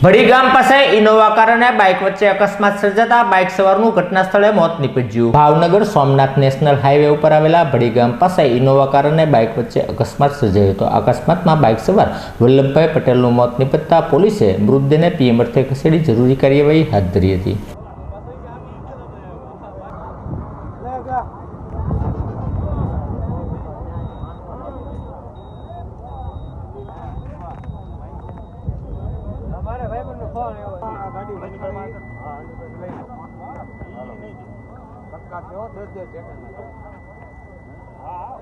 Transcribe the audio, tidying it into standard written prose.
ભડી ગામ પાસે Innova car અને બાઇક વચ્ચે અકસ્માત સર્જાતા બાઇક સવારનું ઘટના સ્થળે મોત નીપજ્યું। ભાવનગર સોમનાથ નેશનલ હાઈવે ઉપર આવેલા ભડી ગામ પાસે ઇનોવા કાર અને બાઇક વચ્ચે અકસ્માત સર્જાયો હતો। અકસ્માતમાં બાઇક સવાર વલ્લભભાઈ પટેલનું મોત નીપજતા પોલીસે મૃતદેહને પીએમ અર્થે ખસેડી જરૂરી કાર્યવાહી હાથ ધરી હતી। हमारे भाई बंदो फोन है गाड़ी धक्का दो 10 सेकंड हां